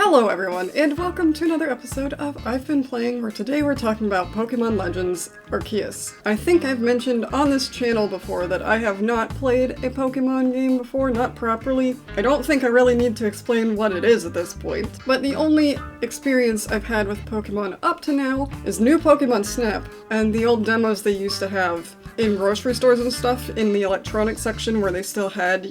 Hello everyone, and welcome to another episode of I've Been Playing, where today we're talking about Pokémon Legends Arceus. I think I've mentioned on this channel before that I have not played a Pokémon game before, not properly. I don't think I really need to explain what it is at this point, but the only experience I've had with Pokémon up to now is new Pokémon Snap, and the old demos they used to have in grocery stores and stuff in the electronics section where they still had,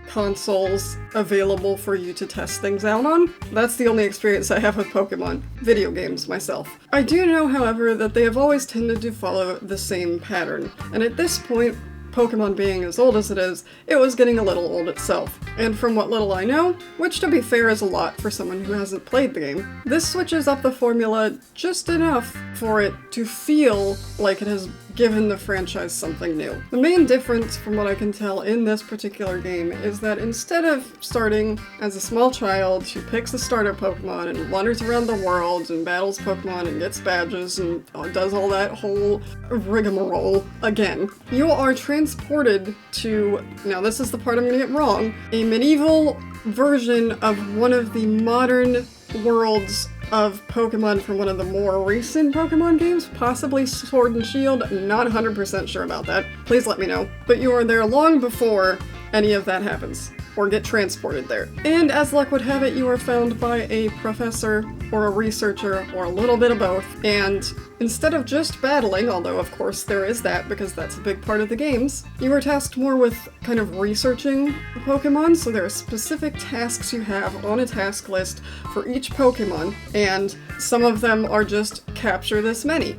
consoles available for you to test things out on. That's the only experience I have with Pokemon video games myself. I do know, however, that they have always tended to follow the same pattern, and at this point, Pokemon being as old as it was getting a little old itself. And from what little I know, which to be fair is a lot for someone who hasn't played the game, this switches up the formula just enough for it to feel like it has given the franchise something new. The main difference, from what I can tell in this particular game, is that instead of starting as a small child who picks a starter Pokemon and wanders around the world and battles Pokemon and gets badges and does all that whole rigmarole again, you are transported to, now this is the part I'm gonna get wrong, a medieval version of one of the modern worlds of Pokemon from one of the more recent Pokemon games, possibly Sword and Shield, not 100% sure about that. Please let me know. But you are there long before any of that happens, or get transported there. And as luck would have it, you are found by a professor, or a researcher, or a little bit of both, and instead of just battling, although of course there is that because that's a big part of the games, you are tasked more with kind of researching the Pokemon, so there are specific tasks you have on a task list for each Pokemon, and some of them are just capture this many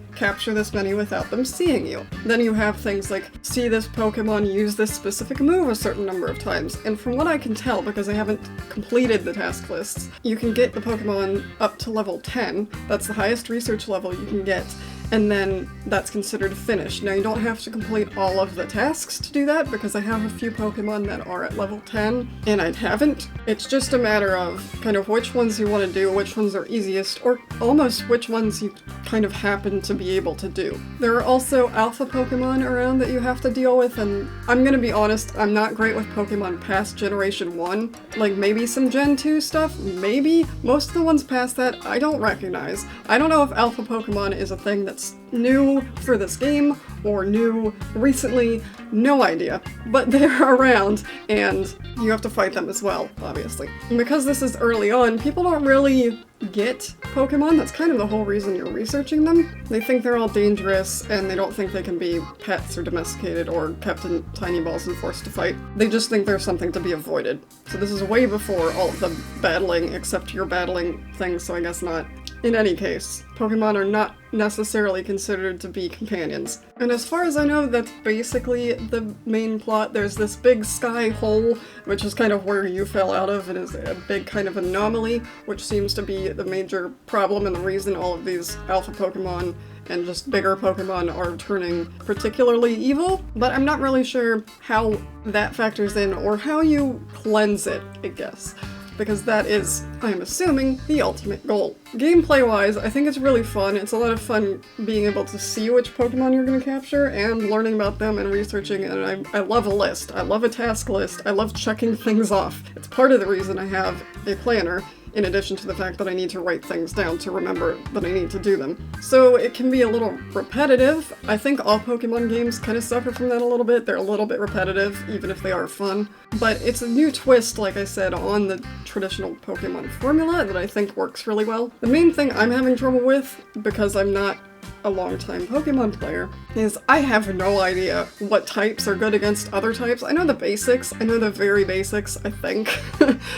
without them seeing you. Then you have things like see this Pokemon use this specific move a certain number of times, and from what I can tell, because I haven't completed the task lists, you can get the Pokemon up to level 10, that's the highest research level you can get, and then that's considered finished. Now you don't have to complete all of the tasks to do that, because I have a few Pokemon that are at level 10, and I haven't. It's just a matter of kind of which ones you want to do, which ones are easiest, or almost which ones you kind of happen to be able to do. There are also alpha Pokemon around that you have to deal with, and I'm gonna be honest, I'm not great with Pokemon past Generation 1. Like, maybe some Gen 2 stuff, maybe. Most of the ones past that, I don't recognize. I don't know if alpha Pokemon is a thing that's new for this game, or new recently, no idea. But they're around, and you have to fight them as well, obviously. And because this is early on, people don't really get Pokemon. That's kind of the whole reason you're researching them. They think they're all dangerous, and they don't think they can be pets or domesticated or kept in tiny balls and forced to fight. They just think there's something to be avoided. So this is way before all of the battling, except you're battling things, so I guess not. In any case, Pokemon are not necessarily considered to be companions. And as far as I know, that's basically the main plot. There's this big sky hole, which is kind of where you fell out of. It is a big kind of anomaly, which seems to be the major problem and the reason all of these alpha Pokemon and just bigger Pokemon are turning particularly evil, but I'm not really sure how that factors in or how you cleanse it, I guess. Because that is, I'm assuming, the ultimate goal. Gameplay-wise, I think it's really fun. It's a lot of fun being able to see which Pokemon you're going to capture and learning about them and researching, and I love a list. I love a task list. I love checking things off. It's part of the reason I have a planner, in addition to the fact that I need to write things down to remember that I need to do them. So it can be a little repetitive. I think all Pokemon games kind of suffer from that a little bit. They're a little bit repetitive, even if they are fun. But it's a new twist, like I said, on the traditional Pokemon formula that I think works really well. The main thing I'm having trouble with, because I'm not a long-time Pokemon player, is I have no idea what types are good against other types. I know the basics, I know the very basics, I think,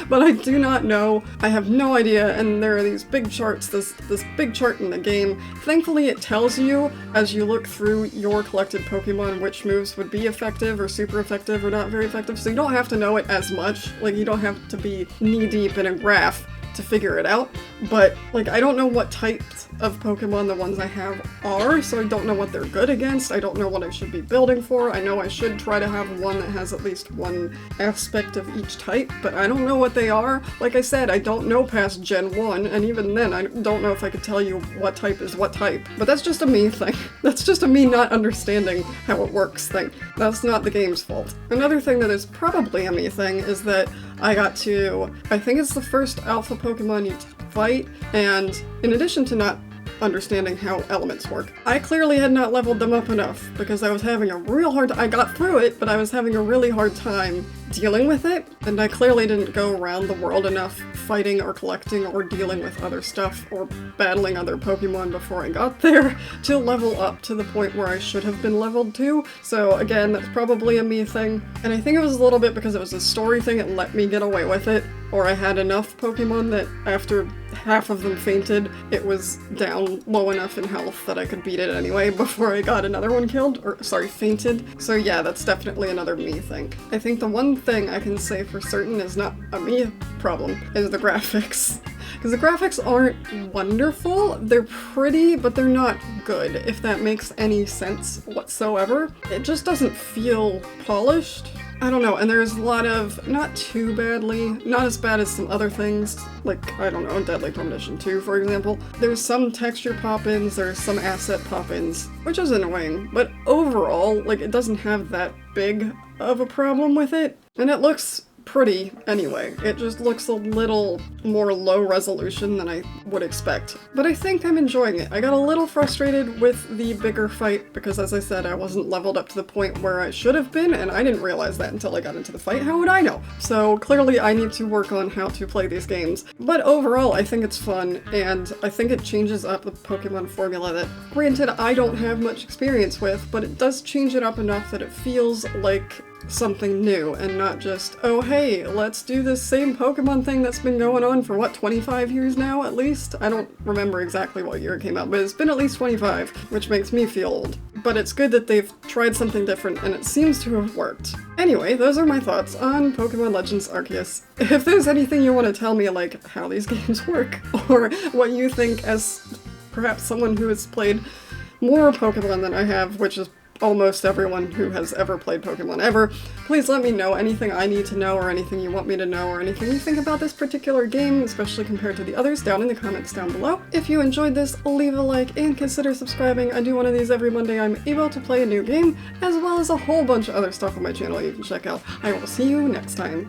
but I do not know. I have no idea, and there are these big charts, this big chart in the game. Thankfully it tells you, as you look through your collected Pokemon, which moves would be effective or super effective or not very effective, so you don't have to know it as much. Like, you don't have to be knee-deep in a graph to figure it out, but like I don't know what types of Pokemon the ones I have are, so I don't know what they're good against. I don't know what I should be building for. I know I should try to have one that has at least one aspect of each type, but I don't know what they are. Like I said, I don't know past Gen 1, and even then I don't know if I could tell you what type is what type. But that's just a me thing. That's just a me not understanding how it works thing. That's not the game's fault. Another thing that is probably a me thing is that I got to, I think it's the first alpha Pokemon you fight, and in addition to not understanding how elements work, I clearly had not leveled them up enough because I was having a real hard I got through it, but I was having a really hard time dealing with it, and I clearly didn't go around the world enough fighting or collecting or dealing with other stuff or battling other Pokemon before I got there to level up to the point where I should have been leveled to. So again, that's probably a me thing, and I think it was a little bit because it was a story thing, it let me get away with it, or I had enough Pokemon that after half of them fainted, it was down low enough in health that I could beat it anyway before I got another one killed, or sorry, fainted. So yeah, that's definitely another me thing. I think the one thing I can say for certain is not a me problem is the graphics. Because the graphics aren't wonderful, they're pretty, but they're not good, if that makes any sense whatsoever. It just doesn't feel polished. I don't know, and there's a lot of, not too badly, not as bad as some other things, like, I don't know, Deadly Premonition 2, for example. There's some texture pop-ins, there's some asset pop-ins, which is annoying, but overall, like, it doesn't have that big of a problem with it, and it looks pretty anyway. It just looks a little more low resolution than I would expect. But I think I'm enjoying it. I got a little frustrated with the bigger fight because, as I said, I wasn't leveled up to the point where I should have been, and I didn't realize that until I got into the fight. How would I know? So clearly I need to work on how to play these games. But overall, I think it's fun, and I think it changes up the Pokemon formula that, granted, I don't have much experience with, but it does change it up enough that it feels like something new and not just, oh hey, let's do this same Pokemon thing that's been going on for what, 25 years now at least? I don't remember exactly what year it came out, but it's been at least 25, which makes me feel old. But it's good that they've tried something different and it seems to have worked. Anyway, those are my thoughts on Pokémon Legends Arceus. If there's anything you want to tell me, like how these games work, or what you think as perhaps someone who has played more Pokemon than I have, which is almost everyone who has ever played Pokemon ever, please let me know anything I need to know or anything you want me to know or anything you think about this particular game, especially compared to the others, down in the comments down below. If you enjoyed this, leave a like and consider subscribing. I do one of these every Monday. I'm able to play a new game, as well as a whole bunch of other stuff on my channel you can check out. I will see you next time.